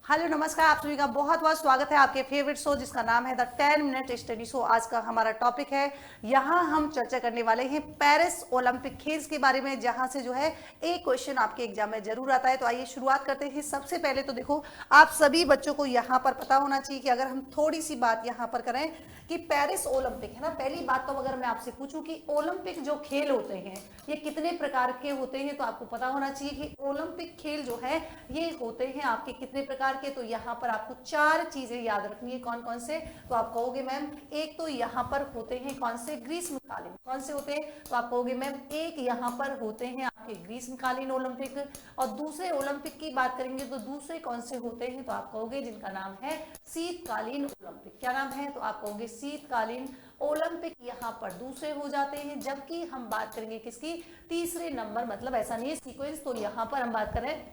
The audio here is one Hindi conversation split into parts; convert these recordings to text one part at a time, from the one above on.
हेलो नमस्कार, आप सभी का बहुत बहुत स्वागत है आपके फेवरेट शो जिसका नाम है द 10 मिनट स्टडी शो। आज का हमारा टॉपिक है, यहाँ हम चर्चा करने वाले हैं पेरिस ओलंपिक खेल्स के बारे में, जहां से जो है एक क्वेश्चन आपके एग्जाम में जरूर आता है। तो आइए शुरुआत करते हैं। सबसे पहले तो देखो, आप सभी बच्चों को यहाँ पर पता होना चाहिए कि अगर हम थोड़ी सी बात यहाँ पर करें कि पेरिस ओलंपिक है ना, पहली बात तो अगर मैं आपसे पूछूं कि ओलंपिक जो खेल होते हैं ये कितने प्रकार के होते हैं, तो आपको पता होना चाहिए कि ओलंपिक खेल जो है ये होते हैं आपके कितने प्रकार के। तो यहाँ पर आपको चार चीजें याद रखनी है। कौन कौन से? तो आप कहोगे मैम एक तो यहाँ पर होते हैं कौन से? ग्रीष्मकालीन। कौन से होते हैं? तो आप कहोगे मैम एक यहाँ पर होते हैं आपके ग्रीष्मकालीन ओलंपिक। और दूसरे ओलंपिक की बात करेंगे तो दूसरे कौन से होते हैं? तो आप कहोगे जिनका नाम है शीतकालीन ओलंपिक। क्या नाम है? तो आप कहोगे शीतकालीन ओलंपिक यहाँ पर दूसरे हो जाते हैं। जबकि हम बात करेंगे किसकी? तीसरे नंबर, मतलब ऐसा नहीं है सीक्वेंस। तो यहाँ पर हम बात करें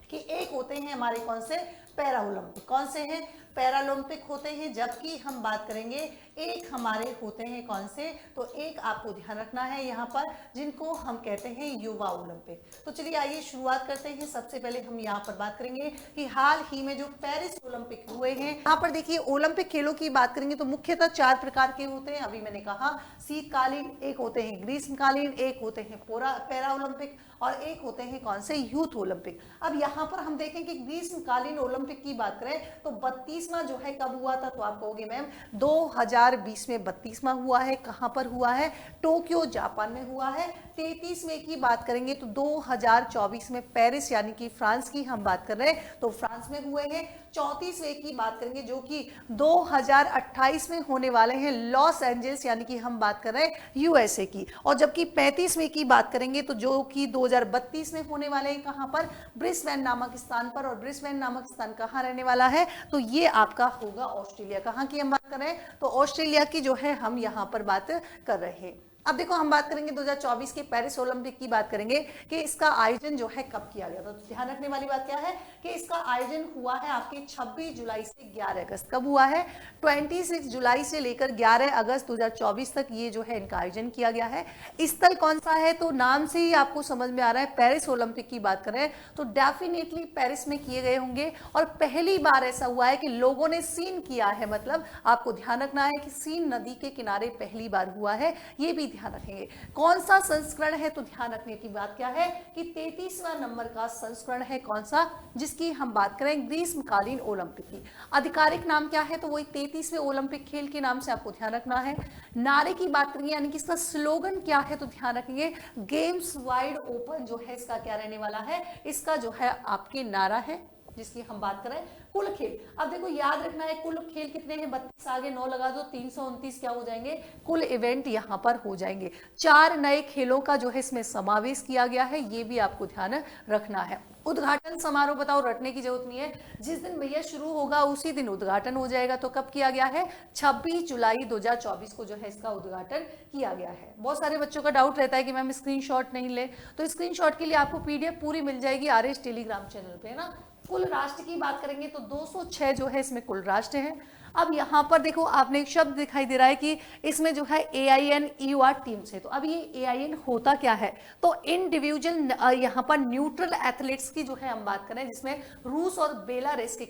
कि एक होते हैं हमारे कौन से? Para Olympic. कौन से हैं? पैरा ओलंपिक होते हैं। जबकि हम बात करेंगे एक हमारे होते हैं कौन से? तो एक आपको ध्यान रखना है यहाँ पर, जिनको हम कहते हैं युवा ओलंपिक। तो चलिए आइए शुरुआत करते हैं। सबसे पहले हम यहाँ पर बात करेंगे कि हाल ही में जो पेरिस ओलंपिक हुए हैं, यहाँ पर देखिए ओलंपिक खेलों की बात करेंगे तो मुख्यतः चार प्रकार के होते हैं। अभी मैंने कहा शीतकालीन, एक होते हैं ग्रीष्मकालीन, एक होते हैं पैरा ओलंपिक और एक होते हैं कौन से? Youth Olympic. अब यहाँ पर हम देखें कि ग्रीष्मकालीन ओलंपिक की बात करें तो 32वां जो है कब हुआ था? तो आप कहोगे मैम 2020 में 32वां हुआ है। कहां पर हुआ है? टोक्यो जापान में हुआ है। 33वें की बात करेंगे तो 2024 में पेरिस यानी कि फ्रांस की हम बात कर रहे हैं तो फ्रांस में हुए हैं। 34वें की बात करेंगे जो कि 2028 में होने वाले हैं लॉस एंजल्स यानी कि हम बात कर रहे हैं यूएसए की। और जबकि 35वें की बात करेंगे तो जो कि 2032 में होने वाले हैं कहां पर? ब्रिस्बेन नामक स्थान पर। और ब्रिस्बेन नामक स्थान कहां रहने वाला है? तो ये आपका होगा ऑस्ट्रेलिया। कहां की हम बात कर रहे हैं? तो ऑस्ट्रेलिया की जो है हम यहां पर बात कर रहे हैं। अब देखो हम बात करेंगे 2024 के पेरिस ओलंपिक की बात करेंगे कि इसका आयोजन जो है कब किया गया था। तो ध्यान रखने वाली बात क्या है कि इसका आयोजन हुआ है आपके 26 जुलाई से 11 अगस्त। कब हुआ है? 26 जुलाई से लेकर 11 अगस्त 2024 तक ये जो है इनका आयोजन किया गया है। स्थल कौन सा है? तो नाम से ही आपको समझ में आ रहा है पेरिस ओलंपिक की बात करें तो डेफिनेटली पेरिस में किए गए होंगे। और पहली बार ऐसा हुआ है कि लोगों ने सीन किया है, मतलब आपको ध्यान रखना है कि सीन नदी के किनारे पहली बार हुआ है, ये भी ध्यान रखेंगे। कौन सा संस्करण है? तो ध्यान रखने की बात क्या है कि 33वां नंबर का संस्करण है। कौन सा? जिसकी हम बात करें ग्रीष्मकालीन ओलंपिक की। आधिकारिक नाम क्या है? तो वही 33वें ओलंपिक खेल के नाम से आपको ध्यान रखना है। नारे की बात करेंगे यानी कि इसका स्लोगन क्या है? तो ध्यान रखेंगे गेम्स वाइड ओपन जो है इसका क्या रहने वाला है? इसका जो है आपके नारा है जिसकी हम बात करें। कुल खेल, अब देखो याद रखना है कुल खेल कितने हैं? 32 आगे 9 लगा दो, 329 क्या हो जाएंगे? कुल इवेंट यहां पर हो जाएंगे। 4 नए खेलों का जो है इसमें समावेश किया गया है, ये भी आपको ध्यान रखना है। उद्घाटन समारोह बताओ, रटने की जरूरत नहीं है। जिस दिन भैया शुरू होगा उसी दिन उद्घाटन हो जाएगा। तो कब किया गया है? 26 जुलाई 2024 को जो है इसका उद्घाटन किया गया है। बहुत सारे बच्चों का डाउट रहता है कि मैम स्क्रीनशॉट नहीं ले, तो स्क्रीनशॉट के लिए आपको पीडीएफ पूरी मिल जाएगी आरएस टेलीग्राम चैनल पे, है ना। कुल राष्ट्र की बात करेंगे तो 206 जो है इसमें कुल राष्ट्र हैं। अब यहाँ पर देखो आपने एक शब्द दिखाई दे रहा है कि इसमें जो है AINEUR टीम से। तो अब ये AIN होता क्या है? तो इंडिविजुअल यहाँ पर न्यूट्रल एथलीट्स की जो है हम बात कर रहे हैं, जिसमें रूस और बेलारूस की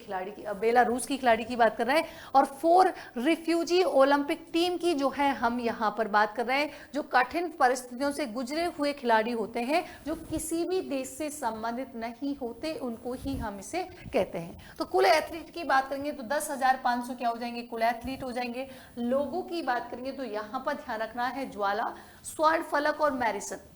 खिलाड़ी की बात कर रहे हैं। और 4 रिफ्यूजी ओलंपिक टीम की जो है हम यहाँ पर बात कर रहे हैं, जो कठिन परिस्थितियों से गुजरे हुए खिलाड़ी होते हैं, जो किसी भी देश से संबंधित नहीं होते, उनको ही हम इसे कहते हैं। तो कुल एथलीट की बात करेंगे तो 10,500 क्या हो जाएंगे? कुल एथलीट हो जाएंगे। लोगों की बात करेंगे तो यहां पर ध्यान रखना है ज्वाला, स्वर्ण फलक और मैरिसन।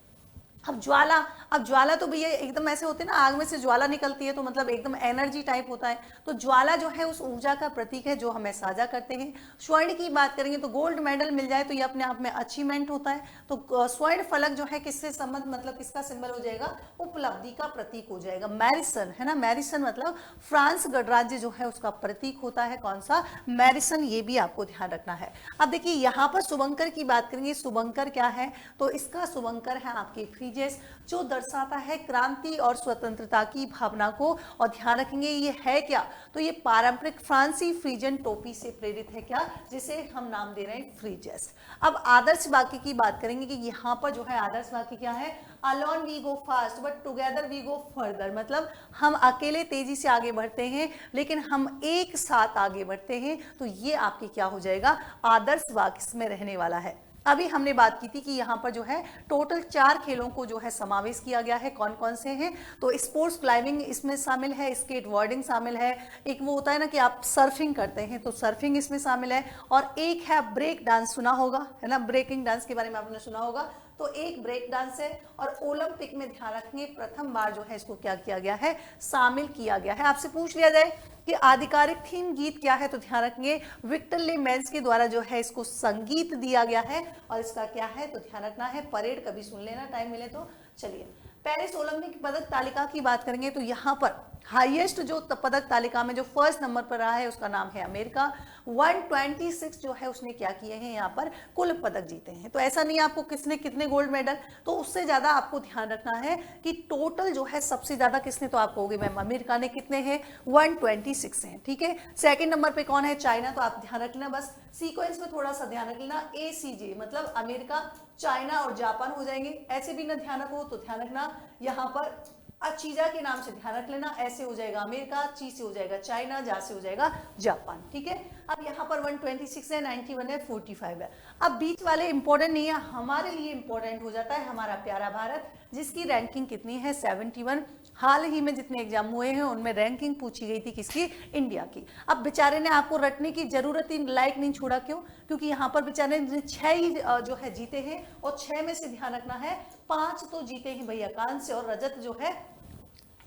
अब ज्वाला तो भैया एकदम ऐसे होते हैं ना, आग में से ज्वाला निकलती है तो मतलब एकदम एनर्जी टाइप होता है। तो ज्वाला जो है उस ऊर्जा का प्रतीक है जो हमें साझा करते हैं। स्वर्ण की बात करेंगे तो गोल्ड मेडल मिल जाए तो ये अपने आप में अचीवमेंट होता है। तो स्वर्ण फलक जो है किससे संबंध, मतलब किसका सिंबल हो जाएगा? उपलब्धि का प्रतीक हो जाएगा। मैरिसन है ना, मैरिसन मतलब फ्रांस गणराज्य जो है उसका प्रतीक होता है। कौन सा? मैरिसन। ये भी आपको ध्यान रखना है। अब देखिए यहाँ पर शुभंकर की बात करेंगे। शुभंकर क्या है? तो इसका शुभंकर है आपके फ्री फ्रीजेस, जो दर्शाता है क्रांति और स्वतंत्रता की भावना को। और ध्यान रखेंगे ये है क्या, तो ये पारंपरिक फ्रांसी फ्रीजन टोपी से प्रेरित है क्या, जिसे हम नाम दे रहे हैं फ्रीजेस। अब आदर्श वाक्य की बात करेंगे कि यहाँ पर जो है आदर्श वाक्य क्या है, alone we go fast but together we go further, मतलब हम अकेले तेजी से आगे बढ़ते हैं लेकिन हम एक साथ आगे बढ़ते हैं। तो ये आपके क्या हो जाएगा, आदर्श वाक्य में रहने वाला है। अभी हमने बात की थी कि यहाँ पर जो है टोटल 4 खेलों को जो है समावेश किया गया है। कौन कौन से हैं, तो स्पोर्ट्स क्लाइंबिंग इसमें शामिल है, स्केट बोर्डिंग शामिल है, एक वो होता है ना कि आप सर्फिंग करते हैं तो सर्फिंग इसमें शामिल है, और एक है ब्रेक डांस, सुना होगा है ना, ब्रेकिंग डांस के बारे में आपने सुना होगा, तो एक ब्रेक डांस है। और ओलंपिक में ध्यान रखेंगे प्रथम बार जो है इसको क्या किया गया है, शामिल किया गया है। आपसे पूछ लिया जाए कि आधिकारिक थीम गीत क्या है, तो ध्यान रखेंगे विक्टर लेमेंस के द्वारा जो है इसको संगीत दिया गया है, और इसका क्या है तो ध्यान रखना है परेड, कभी सुन लेना टाइम मिले तो। चलिए पेरिस ओलंपिक पदक तालिका की बात करेंगे तो यहाँ पर हाईएस्ट जो पदक तालिका में जो फर्स्ट नंबर पर रहा है उसका नाम है अमेरिका। 126 जो है उसने क्या किए हैं, यहाँ पर कुल पदक जीते हैं। तो ऐसा नहीं आपको किसने कितने गोल्ड मेडल, तो उससे ज्यादा आपको ध्यान रखना है कि टोटल जो है सबसे ज्यादा किसने, तो आप कहोगे मैम अमेरिका ने कितने हैं, 126 हैं। ठीक है, सेकंड नंबर पे कौन है, चाइना, तो आप ध्यान रख लेना, बस सीक्वेंस में थोड़ा सा ध्यान रख लेना, ACJ मतलब अमेरिका, चाइना और जापान हो जाएंगे। ऐसे भी ना ध्यान रखो तो ध्यान रखना यहाँ पर अचीजा के नाम से ध्यान रख लेना, ऐसे हो जाएगा अमेरिका, ची से हो जाएगा चाइना, जा से हो जाएगा जापान। ठीक है, अब यहाँ पर 126 है, 91 है, 45 है। अब बीच वाले इंपॉर्टेंट नहीं है, हमारे लिए इंपॉर्टेंट हो जाता है हमारा प्यारा भारत, जिसकी रैंकिंग कितनी है 71। हाल ही में जितने एग्जाम हुए हैं उनमें रैंकिंग पूछी गई थी किसकी, इंडिया की। अब बेचारे ने आपको रटने की जरूरत ही लायक नहीं छोड़ा, क्यों, क्योंकि यहाँ पर बेचारे ने 6 ही जो है जीते हैं, और 6 में से ध्यान रखना है 5 तो जीते हैं भैया कांस्य से, और रजत जो है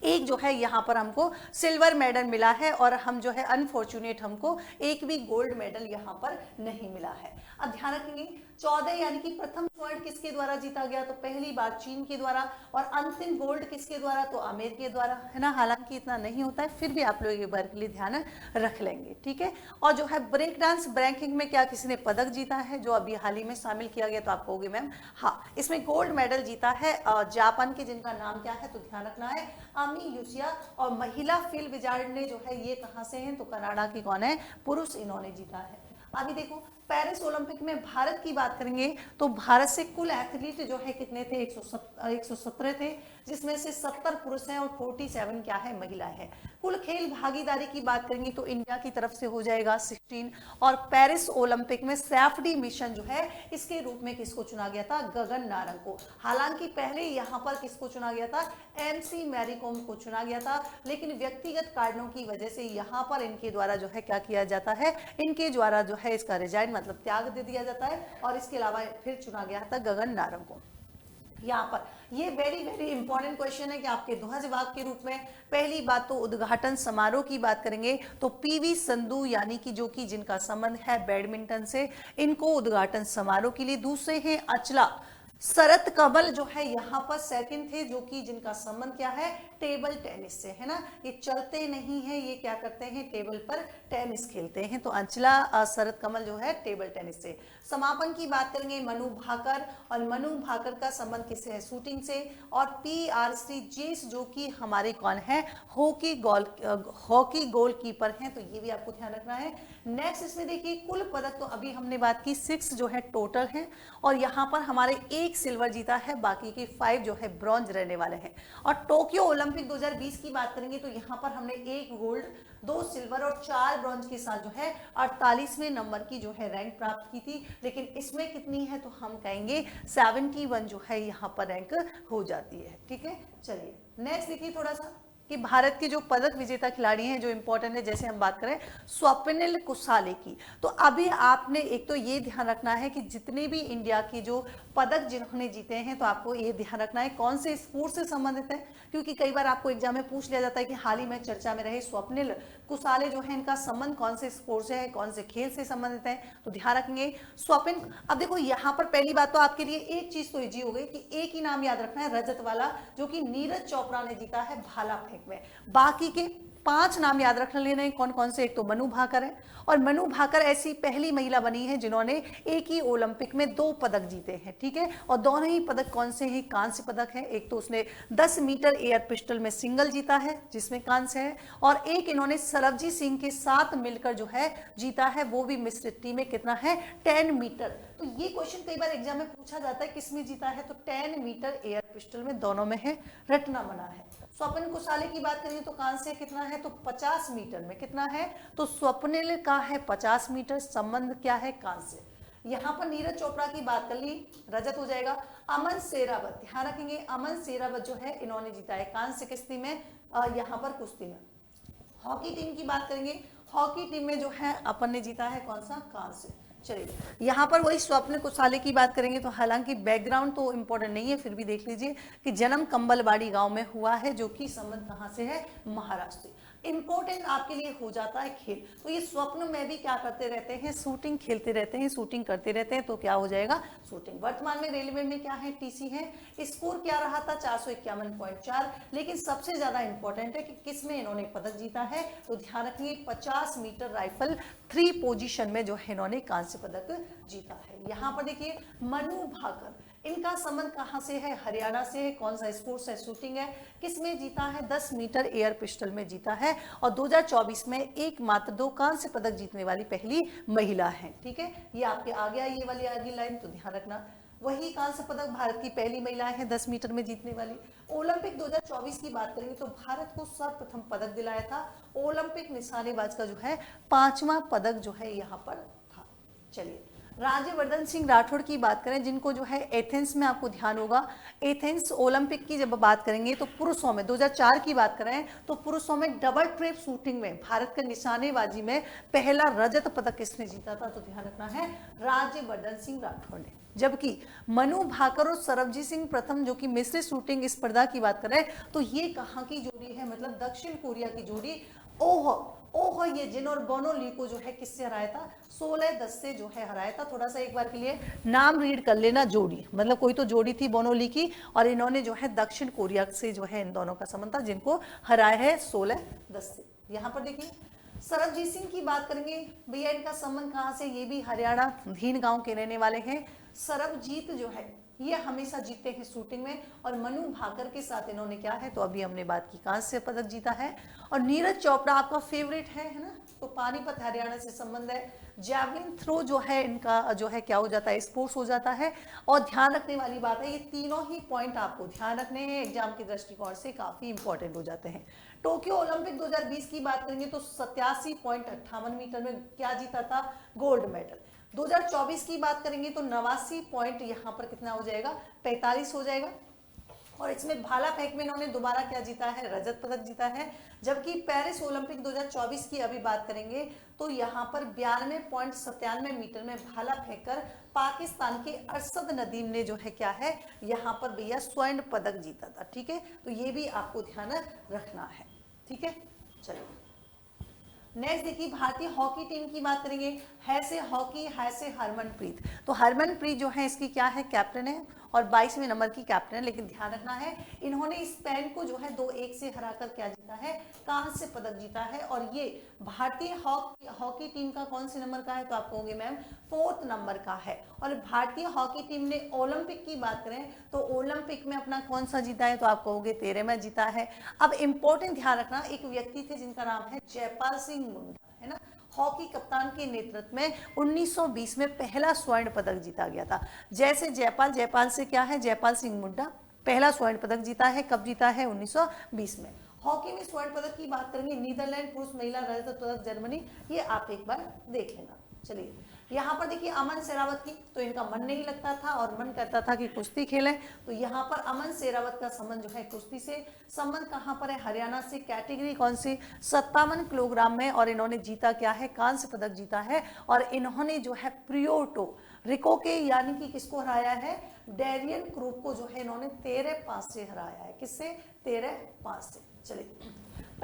एक जो है यहाँ पर हमको सिल्वर मेडल मिला है, और हम जो है अनफॉर्चुनेट हमको एक भी गोल्ड मेडल यहाँ पर नहीं मिला है। अब ध्यान रखेंगे 14 यानी कि प्रथम स्वर्ण किसके द्वारा जीता गया, तो पहली बार चीन के द्वारा, और अंतिम गोल्ड किसके द्वारा, तो अमेरिका के द्वारा, है ना। हालांकि इतना नहीं होता है, फिर भी आप लोग एक बार के लिए ध्यान रख लेंगे। ठीक है, और जो है ब्रेक डांस रैंकिंग में क्या किसी ने पदक जीता है, जो अभी हाल ही में शामिल किया गया, तो आप कहोगे मैम हाँ, इसमें गोल्ड मेडल जीता है जापान के, जिनका नाम क्या है, तो ध्यान रखना है अमी यूसिया। और महिला फील्ड विजार्ड ने जो है ये कहाँ से हैं, तो कनाडा की कौन है, पुरुष इन्होंने जीता है। अभी देखो पेरिस ओलंपिक में भारत की बात करेंगे तो भारत से कुल एथलीट जो है कितने थे, 117 थे, जिसमें से 70 पुरुष हैं और 47 क्या है, महिला है। कुल खेल भागीदारी की बात करेंगे तो इंडिया की तरफ से हो जाएगा 16। और पेरिस ओलंपिक में सैफडी मिशन जो है इसके रूप में किसको चुना गया था, गगन नारंग को। हालांकि पहले यहाँ पर किसको चुना गया था, MC मैरी कॉम को चुना गया था, लेकिन व्यक्तिगत कारणों की वजह से यहाँ पर इनके द्वारा जो है क्या किया जाता है, इनके द्वारा जो है इसका रिजाइन मतलब त्याग दे दिया जाता है, और इसके अलावा फिर चुना गया था गगन नारंग को। यहाँ पर ये वेरी वेरी इंपॉर्टेंट क्वेश्चन है कि आपके ध्वज वाक्य के रूप में पहली बात तो उद्घाटन समारोह की बात करेंगे तो PV संधू यानी कि जो कि जिनका संबंध है बैडमिंटन से, इनको उद्घाटन समारोह के लिए। दूसरे हैं अचला शरत कमल जो है यहाँ पर सेकंड थे, जो कि जिनका संबंध क्या है, टेबल टेनिस से, है ना। ये चलते नहीं है, ये क्या करते हैं, टेबल पर टेनिस खेलते हैं। तो अंचला शरत कमल जो है टेबल टेनिस से। समापन की बात करेंगे मनु भाकर, और मनु भाकर का संबंध किससे है, शूटिंग से। और PR श्रीजेश जो कि हमारे कौन है, हॉकी गोलकीपर हैं, तो ये भी आपको ध्यान रखना है। नेक्स्ट इसमें देखिए कुल पदक तो अभी हमने बात की 6 जो है टोटल है, और यहाँ पर हमारे 1 सिल्वर जीता है, बाकी के 5 जो है ब्रॉन्ज रहने वाले हैं। और टोक्यो ओलंपिक 2020 की बात करेंगे तो यहाँ पर हमने 1 गोल्ड 2 सिल्वर और 4 ब्रॉन्ज के साथ जो है 48वें नंबर की जो है रैंक प्राप्त की थी, लेकिन इसमें कितनी है तो हम कहेंगे 71 जो है यहाँ पर रैंक हो जाती है। ठीक है, चलिए नेक्स्ट देखिए थोड़ा सा कि भारत के जो पदक विजेता खिलाड़ी हैं जो इंपॉर्टेंट है, जैसे हम बात करें स्वप्निल कुसाले की, तो अभी आपने एक तो ये ध्यान रखना है कि जितने भी इंडिया के जो पदक जिन्होंने जीते हैं तो आपको ये ध्यान रखना है कौन से स्पोर्ट्स से संबंधित है, क्योंकि कई बार आपको एग्जाम में पूछ लिया जाता है कि हाल ही में चर्चा में रहे स्वप्निल कुसाले जो है इनका संबंध कौन से स्पोर्ट्स से है, कौन से खेल से संबंधित है, तो ध्यान रखेंगे स्वप्न। अब देखो यहाँ पर पहली बात तो आपके लिए एक चीज तो इजी हो गई कि एक ही नाम याद रखना है, रजत वाला, जो कि नीरज चोपड़ा ने जीता है भाला फेंक में। बाकी के 5 नाम याद रख लेना है कौन कौन से। एक तो मनु भाकर है, और मनु भाकर ऐसी पहली महिला बनी है जिन्होंने एक ही ओलंपिक में 2 पदक जीते हैं, ठीक है। और दोनों ही पदक कौन से हैं, कांस्य पदक है। एक तो उसने 10 मीटर एयर पिस्टल में सिंगल जीता है जिसमें कांस्य है, और एक इन्होंने सरबजीत सिंह के साथ मिलकर जो है जीता है, वो भी मिस टीम में कितना है 10 मीटर। तो ये क्वेश्चन कई बार एग्जाम में पूछा जाता है किसमें जीता है, तो 10 मीटर एयर पिस्टल में दोनों में है, रटना बना है। स्वप्निल कुसाले की बात करें तो कांस्य कितना है, तो 50 मीटर में कितना है, तो स्वप्निल का है 50 मीटर, संबंध क्या है कांस्य। यहाँ पर नीरज चोपड़ा की बात कर ली, रजत हो जाएगा। अमन सेरावत, ध्यान रखेंगे अमन सेरावत जो है इन्होंने जीता है कांस्य किस्ती में, यहाँ पर कुश्ती में। हॉकी टीम की बात करेंगे, हॉकी टीम में जो है अपन ने जीता है कौन सा, कांस्य। चलिए यहाँ पर वही स्वप्न कुसाले की बात करेंगे, तो हालांकि बैकग्राउंड तो इंपॉर्टेंट नहीं है, फिर भी देख लीजिए कि जन्म कंबलवाड़ी गांव में हुआ है, जो कि संबंध कहाँ से है, महाराष्ट्र। इंपॉर्टेंट आपके लिए हो जाता है खेल, तो ये स्वप्न में भी क्या करते रहते हैं, शूटिंग खेलते रहते हैं, शूटिंग करते रहते हैं, तो क्या हो जाएगा शूटिंग। वर्तमान में रेलवे में क्या है, टीसी है। स्कोर क्या रहा था 451.4, लेकिन सबसे ज्यादा इंपॉर्टेंट है कि किसमें इन्होंने पदक जीता है, तो ध्यान रखिए 50 मीटर राइफल 3 पोजीशन में जो है इन्होंने कांस्य पदक जीता है। यहाँ पर देखिए मनु भाकर, इनका संबंध कहां से है, हरियाणा से है। कौन सा स्पोर्ट्स है, शूटिंग है। किसमें जीता है, 10 मीटर एयर पिस्टल में जीता है, और 2024 में एकमात्र 2 कांस्य पदक जीतने वाली पहली महिला है, ठीक है। ये आपके आ गया ये वाली आगे लाइन, तो ध्यान रखना। वही कांस्य पदक भारत की पहली महिला है 10 मीटर में जीतने वाली। ओलंपिक 2024 की बात करेंगे तो भारत को सर्वप्रथम पदक दिलाया था ओलंपिक निशानेबाज का जो है 5वां पदक जो है यहाँ पर था। चलिए राज्यवर्धन सिंह राठौड़ की बात करें, जिनको जो है एथेंस में आपको ध्यान होगा, एथेंस ओलंपिक की जब बात करेंगे तो पुरुषों में 2004 की बात करें तो पुरुषों में डबल ट्रैप शूटिंग में भारत के निशानेबाजी में पहला रजत पदक किसने जीता था, तो ध्यान रखना है राज्यवर्धन सिंह राठौड़ ने। जबकि मनु भाकर और सरबजीत सिंह प्रथम जो कि मिश्रित शूटिंग स्पर्धा की बात करें तो ये कहाँ की जोड़ी है, मतलब दक्षिण कोरिया की जोड़ी। ओह ये जिन और बोनो ली को जो है किससे हराया था, 16-10 से जो है हराया था। थोड़ा सा एक बार के लिए नाम रीड कर लेना, जोड़ी मतलब कोई तो जोड़ी थी बोनो ली की, और इन्होंने जो है दक्षिण कोरिया से जो है इन दोनों का संबंध था, जिनको हराया है 16-10 से। यहाँ पर देखिए सरबजीत सिंह की बात करेंगे, भैया इनका संबंध कहाँ से, ये भी हरियाणा धीन गांव के रहने वाले हैं। सरबजीत जो है ये हमेशा जीते हैं शूटिंग में, और मनु भाकर के साथ इन्होंने क्या है, तो अभी हमने बात की कांस्य पदक जीता है। और नीरज चोपड़ा आपका फेवरेट है ना, तो पानीपत हरियाणा से संबंध है। जैवलिन थ्रो जो है इनका जो है क्या हो जाता है, स्पोर्ट्स हो जाता है। और ध्यान रखने वाली बात है, ये तीनों ही पॉइंट आपको ध्यान रखने हैं, एग्जाम के दृष्टिकोण से काफी इंपॉर्टेंट हो जाते हैं। टोक्यो ओलंपिक 2020 की बात करेंगे तो 87.58 मीटर में क्या जीता था, गोल्ड मेडल। 2024 की बात करेंगे तो 89 पॉइंट यहाँ पर कितना हो जाएगा, 45 हो जाएगा। और इसमें भाला फेंक में इन्होंने दोबारा क्या जीता है, रजत पदक जीता है। जबकि पेरिस ओलंपिक 2024 की अभी बात करेंगे तो यहाँ पर 92.97 मीटर में भाला फेंककर पाकिस्तान के अरशद नदीम ने जो है क्या है यहाँ पर भैया स्वर्ण पदक जीता था, ठीक है। तो ये भी आपको ध्यान रखना है, ठीक है। चलिए नेक्स्ट देखिए भारतीय हॉकी टीम की बात करेंगे, है से हॉकी, है से हरमनप्रीत। तो हरमनप्रीत जो है इसकी क्या है, कैप्टन है और 22वें नंबर की कैप्टन है। लेकिन ध्यान रखना है इन्होंने स्पेन को जो है 2-1 से हराकर क्या जीता है, कांस्य पदक जीता है। और ये भारतीय हॉकी टीम का कौन से नंबर का है, तो आप कहोगे मैम 4th नंबर का है। और भारतीय हॉकी टीम ने ओलंपिक की बात करें तो ओलंपिक में अपना कौन सा जीता है, तो आप कहोगे 13वां जीता है। अब इंपॉर्टेंट ध्यान रखना, एक व्यक्ति थे जिनका नाम है जयपाल सिंह मुंडा, है ना, हॉकी कप्तान के नेतृत्व में 1920 में पहला स्वर्ण पदक जीता गया था। जैसे जयपाल से क्या है, जयपाल सिंह मुंडा पहला स्वर्ण पदक जीता है, कब जीता है, 1920 में। हॉकी में स्वर्ण पदक की बात करेंगे, नीदरलैंड पुरुष महिला रजत पदक जर्मनी, ये आप एक बार देख लेना। चलिए यहाँ पर देखिए अमन शेरावत की, तो इनका मन नहीं लगता था और मन करता था कि कुश्ती खेलें, तो यहाँ पर अमन शेरावत का संबंध जो है कुश्ती से। संबंध कहाँ पर है, हरियाणा से। कैटेगरी कौन सी, 57 किलोग्राम में, और इन्होंने जीता क्या है, कांस्य पदक जीता है। और इन्होंने जो है प्रियोटो रिको के यानी कि किसको हराया है, डेरियन क्रूप को जो है इन्होंने 13-5 से हराया है। किससे, 13-5 से। चलिए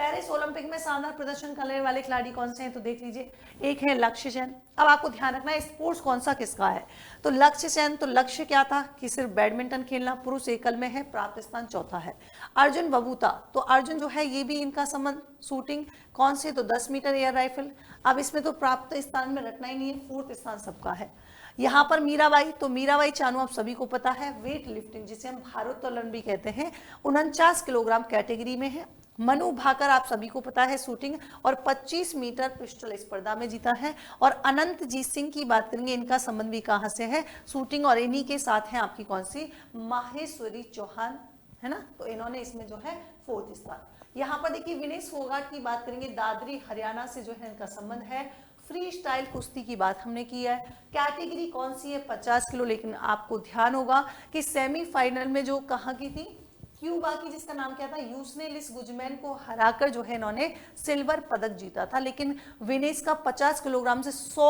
पेरिस ओलंपिक में शानदार प्रदर्शन करने वाले खिलाड़ी कौन से हैं, तो देख लीजिए। एक है लक्ष्य सेन। अब आपको ध्यान रखना है स्पोर्ट्स कौन सा किसका है। तो लक्ष्य सेन, तो लक्ष्य क्या था कि सिर्फ बैडमिंटन खेलना, पुरुष एकल में है, प्राप्त स्थान चौथा है। अर्जुन बबूता, तो अर्जुन जो है ये भी इनका संबंध शूटिंग कौन से, तो 10 मीटर एयर राइफल। अब इसमें तो प्राप्त स्थान में रखना ही नहीं है, फोर्थ स्थान सबका है। यहाँ पर मीराबाई, तो मीराबाई चानू आप सभी को पता है वेट लिफ्टिंग जिसे हम भारोत्तोलन भी कहते हैं, 49 किलोग्राम कैटेगरी में है। मनु भाकर आप सभी को पता है शूटिंग और 25 मीटर पिस्टल स्पर्धा में जीता है। और अनंतजीत सिंह की बात करेंगे, इनका संबंध भी कहां से है, शूटिंग, और इन्हीं के साथ है आपकी कौन सी, माहेश्वरी चौहान, है ना। तो इन्होंने इसमें जो है फोर्थ स्थान। यहाँ पर देखिए विनेश फोगाट की बात करेंगे, दादरी हरियाणा से जो है इनका संबंध है। फ्री स्टाइल कुश्ती की बात हमने की है, कैटेगरी कौन सी है, 50 किलो। लेकिन आपको ध्यान होगा कि सेमीफाइनल में जो कहाँ की थी, क्यूबा की, जिसका नाम क्या था, यूसनेलिस गुजमैन को हराकर जो है इन्होंने सिल्वर पदक जीता था। लेकिन विनेश का 50 किलोग्राम से 100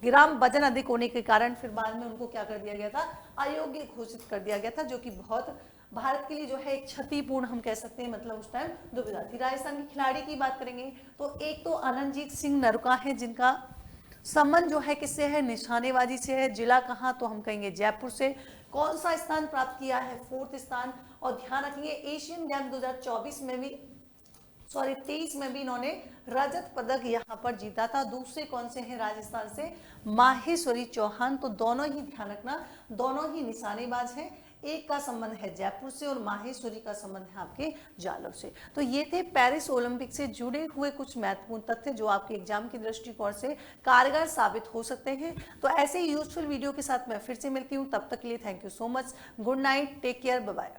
ग्राम वजन अधिक होने के कारण फिर बाद में उनको क्या कर दिया गया था, अयोग्य घोषित कर दिया गया था, जो कि बहुत भारत के लिए जो है एक क्षतिपूर्ण हम कह सकते हैं, मतलब उस टाइम दुविधा थी। राजस्थान के खिलाड़ी की बात करेंगे तो एक तो अनंतजीत सिंह नरका है, जिनका संबंध जो है किससे है, निशानेबाजी से है। जिला कहाँ, तो हम कहेंगे जयपुर से। कौन सा स्थान प्राप्त किया है, फोर्थ स्थान। और ध्यान रखेंगे एशियन गेम 2024 में भी 23 में भी इन्होंने रजत पदक यहाँ पर जीता था। दूसरे कौन से हैं, राजस्थान से माहेश्वरी चौहान। तो दोनों ही ध्यान रखना, दोनों ही निशानेबाज हैं। एक का संबंध है जयपुर से और माहेश्वरी का संबंध है आपके जालौर से। तो ये थे पेरिस ओलंपिक से जुड़े हुए कुछ महत्वपूर्ण तथ्य जो आपके एग्जाम की दृष्टिकोण से कारगर साबित हो सकते हैं। तो ऐसे ही यूजफुल वीडियो के साथ मैं फिर से मिलती हूँ, तब तक के लिए thank you so much, good night, take care, bye bye.